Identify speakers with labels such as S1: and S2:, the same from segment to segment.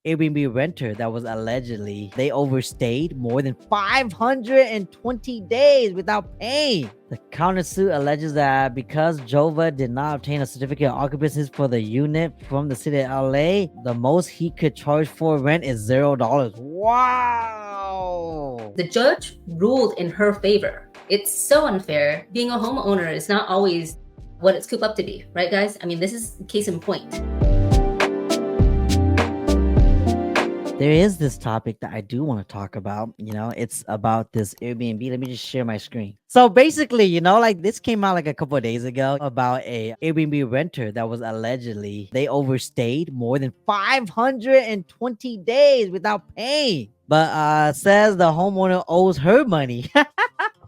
S1: Airbnb renter that was allegedly they overstayed more than 520 days without paying. The countersuit alleges that because Jova did not obtain a certificate of occupancy for the unit from the city of LA, the most he could charge for rent is $0. Wow!
S2: The judge ruled in her favor. It's so unfair. Being a homeowner is not always what it's cooped up to be, right, guys? I mean, this is case in point.
S1: There is this topic that I do want to talk about. It's about this Airbnb. Let me just share my screen. So basically, like this came out like a couple of days ago about a Airbnb renter that was allegedly they overstayed more than 520 days without paying. But says the homeowner owes her money.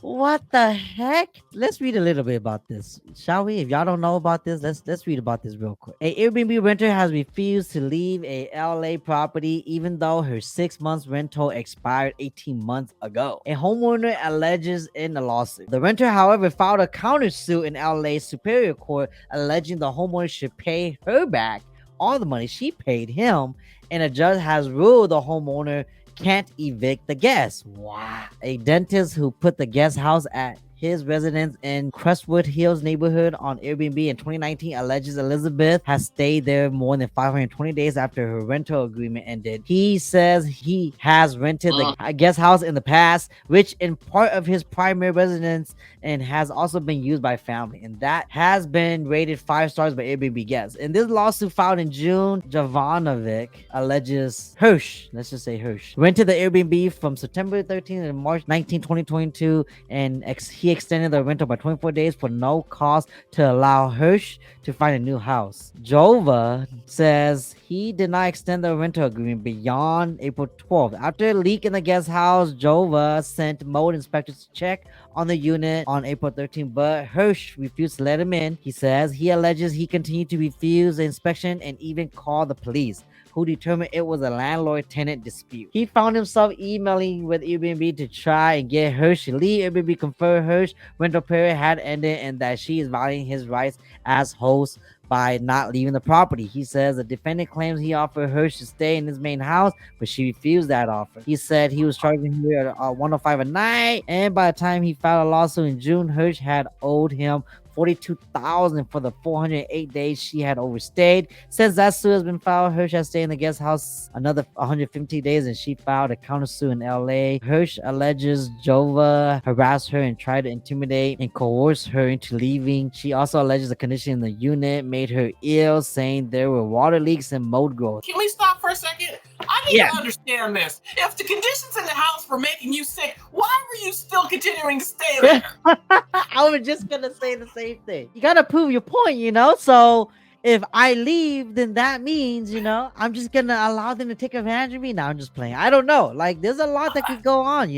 S1: What the heck? Let's read a little bit about this, shall we? If y'all don't know about this, let's read about this real quick. A Airbnb renter has refused to leave a LA property even though her 6 months rental expired 18 months ago. A homeowner alleges in the lawsuit. The renter, however, filed a countersuit in LA Superior Court alleging the homeowner should pay her back all the money she paid him, and a judge has ruled the homeowner can't evict the guest. Wow. A dentist who put the guest house at his residence in Crestwood Hills neighborhood on Airbnb in 2019 alleges Elizabeth has stayed there more than 520 days after her rental agreement ended. He says he has rented the guest house in the past, which in part of his primary residence, and has also been used by family, and that has been rated 5 stars by Airbnb guests. In this lawsuit filed in June, Jovanovic alleges Hirsch, let's just say Hirsch, rented the Airbnb from September 13th to March 19, 2022, and he extended the rental by 24 days for no cost to allow Hirsch to find a new house. Jova says he did not extend the rental agreement beyond April 12th. After a leak in the guest house, Jova sent mold inspectors to check on the unit on April 13th, but Hirsch refused to let him in. He says he alleges he continued to refuse the inspection and even called the police, who determined it was a landlord-tenant dispute. He found himself emailing with Airbnb to try and get Hirsch to leave. Airbnb confirmed Hirsch's rental period had ended and that she is violating his rights as host by not leaving the property. He says the defendant claims he offered Hirsch to stay in his main house, but she refused that offer. He said he was charging her $105 a night, and by the time he filed a lawsuit in June, Hirsch had owed him $42,000 for the 408 days she had overstayed. Since that suit has been filed, Hirsch has stayed in the guest house another 150 days, and she filed a countersuit in LA. Hirsch alleges Jova harassed her and tried to intimidate and coerce her into leaving. She also alleges the condition in the unit made her ill, saying there were water leaks and mold growth.
S3: Can we stop for a second? I need to understand this. If the conditions in the house were making you sick, why were you still continuing to stay there?
S1: I was just gonna say the same thing. You gotta prove your point, so if I leave, then that means, I'm just gonna allow them to take advantage of me. Now I'm just playing. I don't know. Like, there's a lot that could go on,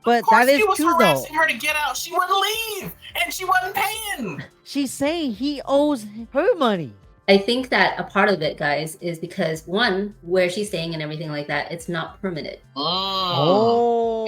S1: but that is true, though. He was
S3: harassing her to get out. She wouldn't leave, and she wasn't paying.
S1: She's saying he owes her money.
S2: I think that a part of it, guys, is because one, where she's staying and everything like that, it's not permitted.
S1: Oh.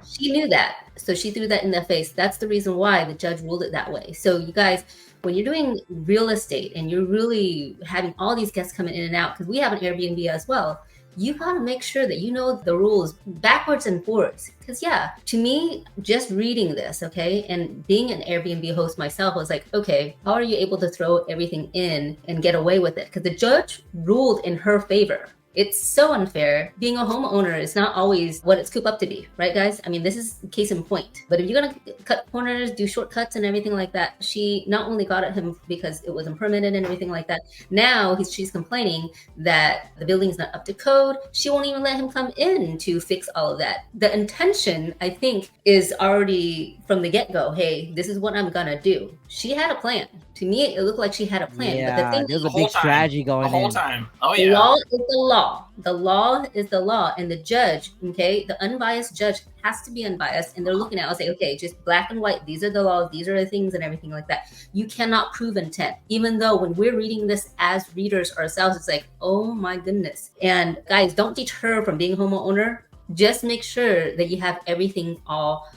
S2: She knew that. So she threw that in their face. That's the reason why the judge ruled it that way. So you guys, when you're doing real estate and you're really having all these guests coming in and out, because we have an Airbnb as well, you got to make sure that you know the rules backwards and forwards. Because to me, just reading this, okay, and being an Airbnb host myself, I was like, okay, how are you able to throw everything in and get away with it? Because the judge ruled in her favor. It's so unfair. Being a homeowner is not always what it's cooped up to be, right, guys? I mean, this is case in point. But if you're going to cut corners, do shortcuts and everything like that, she not only got at him because it wasn't permitted and everything like that. Now she's complaining that the building's not up to code. She won't even let him come in to fix all of that. The intention, I think, is already from the get-go. Hey, this is what I'm going to do. She had a plan. To me, it looked like she had a plan.
S1: Yeah,
S2: but the thing
S1: there's a big strategy going on.
S3: The whole time. Oh,
S2: yeah. The law is the law. The law is the law. And the judge, okay, the unbiased judge has to be unbiased. And they're looking at it and say, okay, just black and white. These are the laws. These are the things and everything like that. You cannot prove intent. Even though when we're reading this as readers ourselves, it's like, oh my goodness. And guys, don't deter from being a homeowner. Just make sure that you have everything all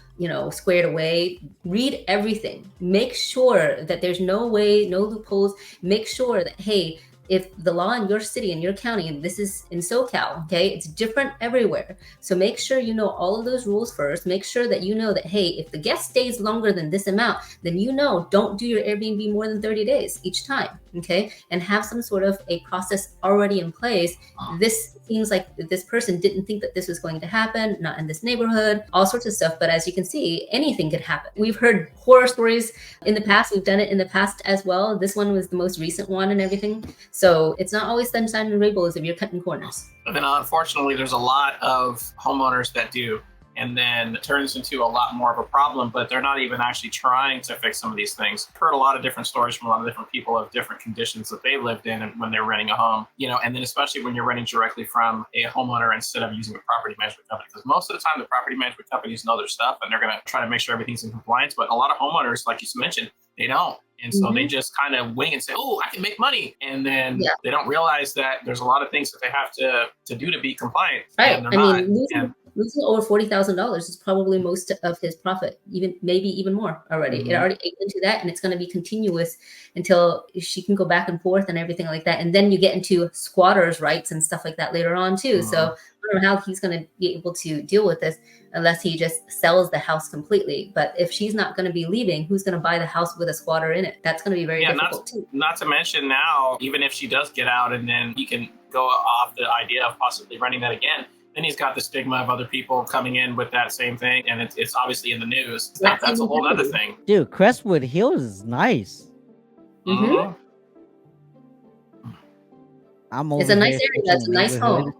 S2: squared away. Read everything. Make sure that there's no way, no loopholes. Make sure that, hey, if the law in your city, in your county, and this is in SoCal, okay, it's different everywhere. So make sure you know all of those rules first. Make sure that you know that, hey, if the guest stays longer than this amount, then don't do your Airbnb more than 30 days each time, okay? And have some sort of a process already in place. This seems like this person didn't think that this was going to happen, not in this neighborhood, all sorts of stuff. But as you can see, anything could happen. We've heard horror stories in the past. We've done it in the past as well. This one was the most recent one and everything. So it's not always sunshine and rainbows if you're cutting corners.
S3: But then unfortunately, there's a lot of homeowners that do. And then it turns into a lot more of a problem, but they're not even actually trying to fix some of these things. I've heard a lot of different stories from a lot of different people of different conditions that they lived in when they're renting a home, and then especially when you're renting directly from a homeowner instead of using a property management company. Because most of the time, the property management companies know their stuff and they're going to try to make sure everything's in compliance. But a lot of homeowners, like you mentioned, they don't. And so they just kind of wing and say, oh, I can make money. And then they don't realize that there's a lot of things that they have to do to be compliant.
S2: Right.
S3: And they're not.
S2: Losing over $40,000 is probably most of his profit, maybe even more already. It already ate into that, and it's going to be continuous until she can go back and forth and everything like that. And then you get into squatters' rights and stuff like that later on too. So I don't know how he's going to be able to deal with this unless he just sells the house completely. But if she's not going to be leaving, who's going to buy the house with a squatter in it? That's going to be very difficult too.
S3: Not to mention now, even if she does get out and then he can go off the idea of possibly renting that again, then he's got the stigma of other people coming in with that same thing, and it's obviously in the news. That's a whole other thing.
S1: Dude, Crestwood Hills is nice.
S2: Mm-hmm.
S1: It's
S2: a nice area. That's a nice home.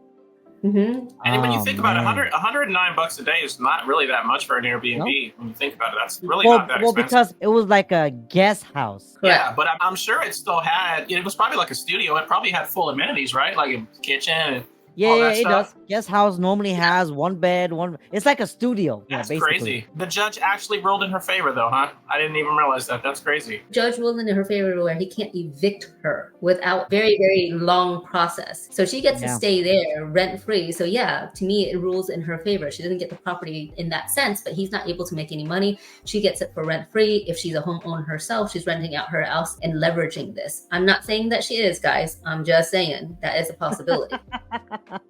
S2: Mm-hmm.
S3: And when you think about it, $109 a day is not really that much for an Airbnb. Nope. When you think about it, that's really not that expensive. Well,
S1: because it was like a guest house.
S2: Correct.
S3: Yeah, but I'm sure it still had, it was probably like a studio. It probably had full amenities, right? Like a kitchen and
S1: yeah, it does. Guest house normally has one bed, it's like a studio.
S3: That's
S1: basically
S3: crazy. The judge actually ruled in her favor, though, huh? I didn't even realize that. That's crazy.
S2: Judge ruled in her favor where he can't evict her without very, very long process. So she gets to stay there rent free. So yeah, to me, it rules in her favor. She doesn't get the property in that sense, but he's not able to make any money. She gets it for rent free. If she's a homeowner herself, she's renting out her house and leveraging this. I'm not saying that she is, guys. I'm just saying that is a possibility.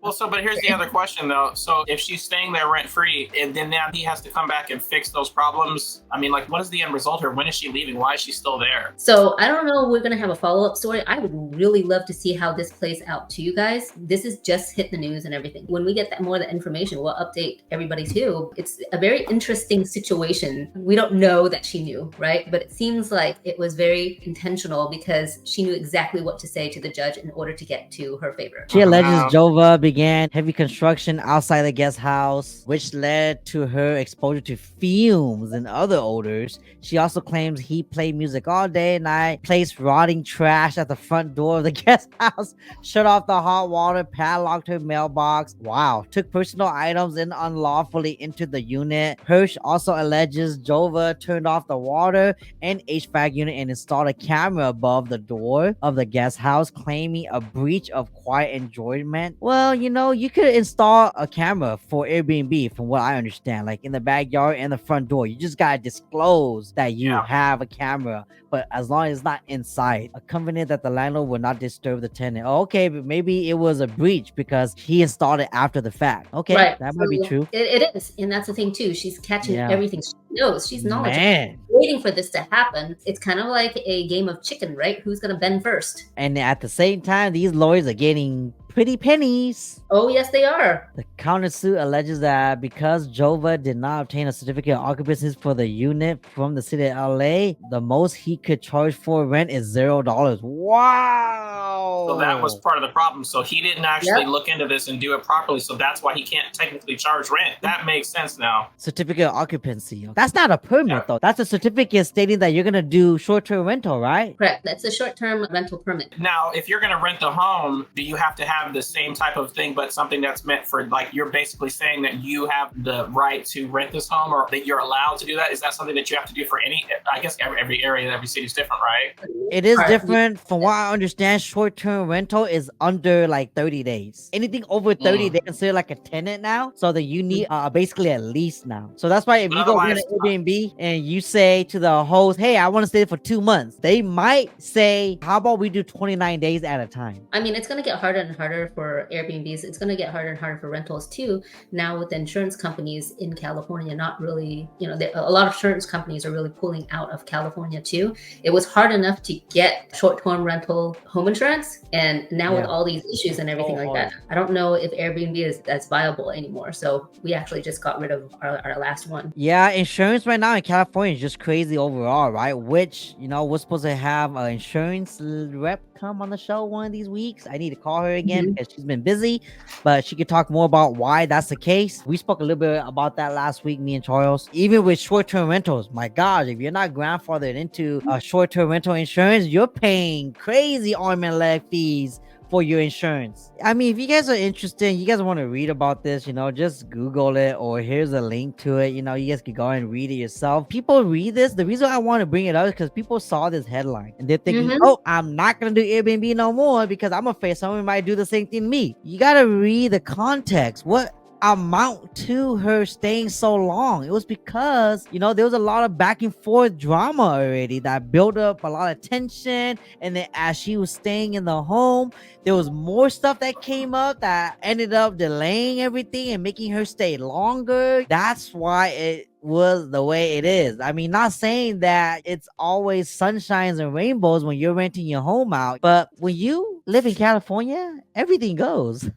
S3: Well, but here's the other question, though. So if she's staying there rent-free, and then now he has to come back and fix those problems, I mean, like, what is the end result here? When is she leaving? Why is she still there?
S2: So I don't know. We're going to have a follow-up story. I would really love to see how this plays out to you guys. This is just hit the news and everything. When we get more of the information, we'll update everybody too. It's a very interesting situation. We don't know that she knew, right? But it seems like it was very intentional because she knew exactly what to say to the judge in order to get to her favor.
S1: She alleges Jova began heavy construction outside the guest house, which led to her exposure to fumes and other odors. She also claims he played music all day and night, placed rotting trash at the front door of the guest house, shut off the hot water, padlocked her mailbox. Wow. Took personal items and unlawfully entered the unit. Hirsch also alleges Jova turned off the water and HVAC unit and installed a camera above the door of the guest house, claiming a breach of quiet enjoyment. Well, you could install a camera for Airbnb, from what I understand, like in the backyard and the front door. You just gotta disclose that you have a camera, but as long as it's not inside, a covenant that the landlord will not disturb the tenant. Okay, but maybe it was a breach because he installed it after the fact. Okay, right. That might be true.
S2: It is, and that's the thing too. She's catching everything. She knows. She's knowledgeable. Waiting for this to happen. It's kind of like a game of chicken, right? Who's gonna bend first?
S1: And at the same time, these lawyers are getting pretty pennies.
S2: Oh, yes, they are.
S1: The countersuit alleges that because Jova did not obtain a certificate of occupancy for the unit from the city of LA, the most he could charge for rent is $0. Wow.
S3: So that was part of the problem. So he didn't actually look into this and do it properly. So that's why he can't technically charge rent. That makes sense now.
S1: Certificate of occupancy. That's not a permit, though. That's a certificate stating that you're going to do short-term rental, right?
S2: Correct. That's a short-term rental permit.
S3: Now, if you're going to rent the home, do you have to have have the same type of thing, but something that's meant for, like, you're basically saying that you have the right to rent this home, or that you're allowed to do that? Is that something that you have to do for any, I guess every area, every city is different, right?
S1: It is
S2: Part-
S1: different. From what I understand, short-term rental is under like 30 days. Anything over 30 days, consider like a tenant now. So that you need basically a lease now. So that's why if
S3: But
S1: you go rent
S3: otherwise,
S1: an Airbnb and you say to the host, hey, I want to stay for 2 months, they might say, how about we do 29 days at a time?
S2: I mean, it's going to get harder and harder for Airbnbs. It's going to get harder and harder for rentals too. Now with the insurance companies in California, not really, a lot of insurance companies are really pulling out of California too. It was hard enough to get short-term rental home insurance. And now with all these issues and everything like that, I don't know if Airbnb is that's viable anymore. So we actually just got rid of our last one.
S1: Yeah, insurance right now in California is just crazy overall, right? Which, we're supposed to have an insurance rep come on the show one of these weeks. I need to call her again because she's been busy, but she could talk more about why that's the case. We spoke a little bit about that last week, me and Charles. Even with short-term rentals, my gosh, if you're not grandfathered into a short-term rental insurance, you're paying crazy arm and leg fees for your insurance. I mean, if you guys are interested, you guys want to read about this, just Google it, or here's a link to it. You guys can go and read it yourself. People read this. The reason I want to bring it up is because people saw this headline and they're thinking, oh, I'm not going to do Airbnb no more because I'm afraid someone might do the same thing to me. You got to read the context. What amount to her staying so long? It was because there was a lot of back and forth drama already that built up a lot of tension, and then as she was staying in the home, there was more stuff that came up that ended up delaying everything and making her stay longer. That's why it was the way it is. I mean, not saying that it's always sunshines and rainbows when you're renting your home out, but when you live in California, everything goes.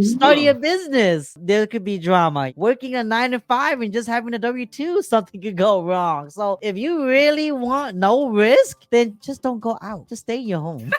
S1: Starting a business, there could be drama. Working a 9 to 5 and just having a W-2, something could go wrong. So if you really want no risk, then just don't go out. Just stay in your home.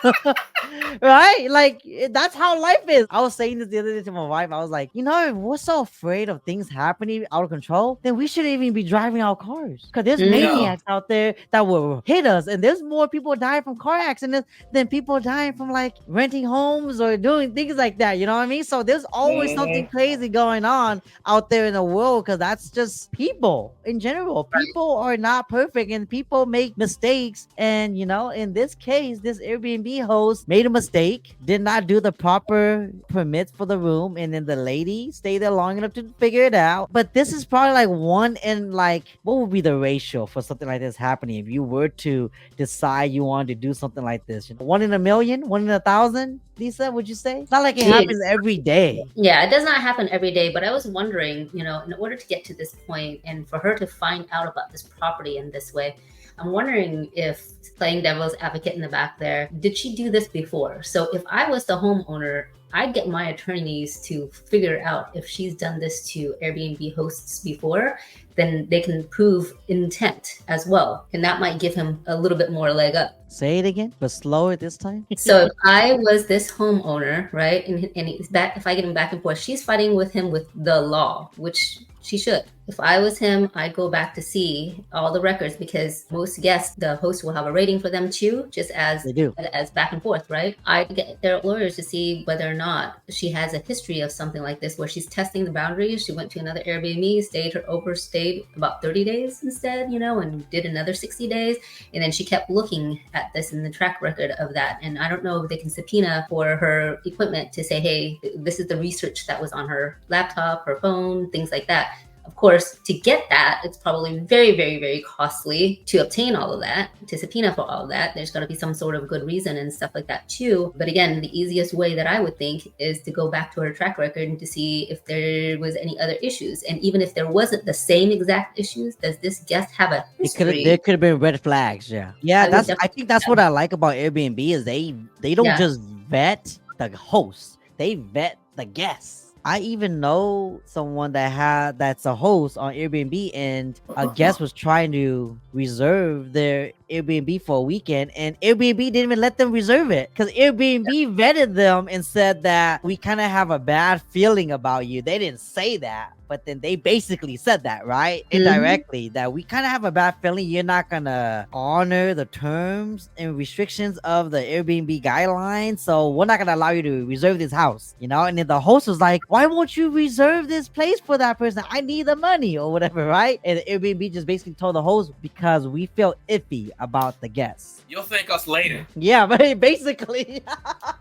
S1: Right? Like, that's how life is. I was saying this the other day to my wife. I was like, if we're so afraid of things happening out of control, then we shouldn't even be driving our cars. Because there's maniacs out there that will hit us. And there's more people dying from car accidents than people dying from like renting homes or doing things like that. You know what I mean? So there's always something crazy going on out there in the world, because that's just people in general. People are not perfect and people make mistakes. And, in this case, this Airbnb host made a mistake, did not do the proper permits for the room, and then the lady stayed there long enough to figure it out. But this is probably like one in like, what would be the ratio for something like this happening if you were to decide you wanted to do something like this? 1 in a million, 1 in 1,000, Lisa, would you say? It's not like it happens every day.
S2: Yeah, it does not happen every day, but I was wondering, in order to get to this point and for her to find out about this property in this way, I'm wondering if, playing devil's advocate in the back there, did she do this before? So if I was the homeowner, I'd get my attorneys to figure out if she's done this to Airbnb hosts before, then they can prove intent as well. And that might give him a little bit more leg up.
S1: Say it again, but slower this time.
S2: So if I was this homeowner, right, and he's back, if I get him back and forth, she's fighting with him with the law, which she should. If I was him, I'd go back to see all the records, because most guests, the host will have a rating for them too, just as
S1: they do,
S2: as back and forth, right? I get their lawyers to see whether or not she has a history of something like this, where she's testing the boundaries. She went to another Airbnb, overstayed about 30 days instead, and did another 60 days. And then she kept looking at this in the track record of that. And I don't know if they can subpoena for her equipment to say, hey, this is the research that was on her laptop, her phone, things like that. Of course, to get that, it's probably very, very, very costly to obtain all of that, to subpoena for all of that. There's got to be some sort of good reason and stuff like that too. But again, the easiest way that I would think is to go back to her track record and to see if there was any other issues. And even if there wasn't the same exact issues, does this guest have a history?
S1: There could have been red flags. Yeah. I think that's what I like about Airbnb is they don't just vet the host, they vet the guests. I even know someone that's a host on Airbnb, and a guest was trying to reserve their Airbnb for a weekend, and Airbnb didn't even let them reserve it because Airbnb vetted them and said that we kind of have a bad feeling about you. They didn't say that, but then they basically said that, right? Indirectly, that we kind of have a bad feeling you're not gonna honor the terms and restrictions of the Airbnb guidelines, so we're not gonna allow you to reserve this house, you know? And then the host was like, why won't you reserve this place for that person? I need the money or whatever, right? And Airbnb just basically told the host, because we feel iffy about the guests.
S3: You'll thank us later.
S1: Yeah, but basically.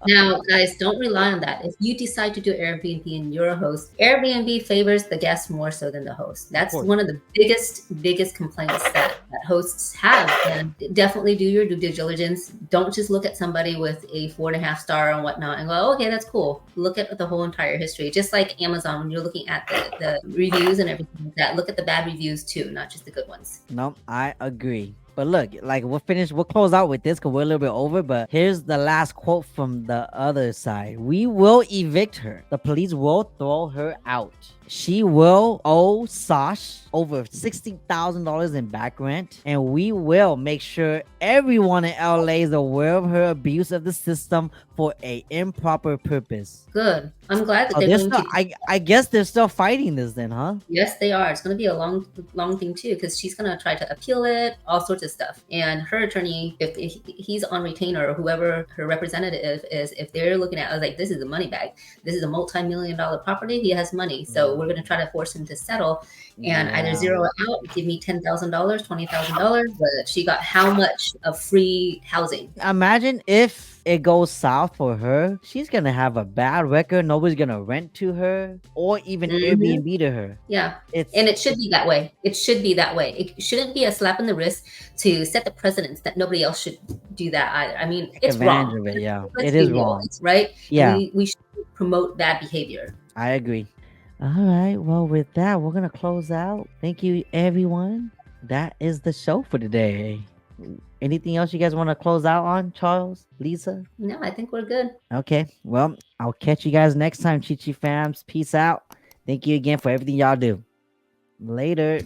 S2: Now, guys, don't rely on that. If you decide to do Airbnb and you're a host, Airbnb favors the guest more so than the host. That's one of the biggest complaints that hosts have. And definitely do your due diligence. Don't just look at somebody with a 4.5 star and whatnot and go, oh, okay, that's cool. Look at the whole entire history. Just like Amazon, when you're looking at the reviews and everything like that, look at the bad reviews too, not just the good ones.
S1: No, I agree. But look, like we'll close out with this because we're a little bit over, but here's the last quote from the other side. We will evict her. The police will throw her out. She will owe Sash over $60,000 in back rent, and we will make sure everyone in LA is aware of her abuse of the system for a improper purpose.
S2: Good. I'm glad that they're
S1: still, I guess they're still fighting this then, huh?
S2: Yes, they are. It's going to be a long thing too, because she's going to try to appeal it, all sorts of stuff. And her attorney, if he's on retainer or whoever her representative is, if they're looking at, I was like, this is a money bag. This is a multi-million-dollar property. He has money. So we're going to try to force him to settle and either zero it out, give me $10,000, $20,000. But she got how much of free housing?
S1: Imagine if it goes south for her. She's going to have a bad record. Nobody's going to rent to her or even Airbnb to her.
S2: Yeah. And it should be that way. It should be that way. It shouldn't be a slap in the wrist to set the precedence that nobody else should do that either. I mean, it's wrong.
S1: Of it, yeah.
S2: Let's
S1: it is
S2: real,
S1: wrong.
S2: Right?
S1: Yeah.
S2: We should promote bad behavior.
S1: I agree. All right. Well, with that, we're going to close out. Thank you, everyone. That is the show for today. Anything else you guys want to close out on, Charles, Lisa?
S2: No, I think we're good.
S1: Okay. Well, I'll catch you guys next time, Chi fams. Peace out. Thank you again for everything y'all do. Later.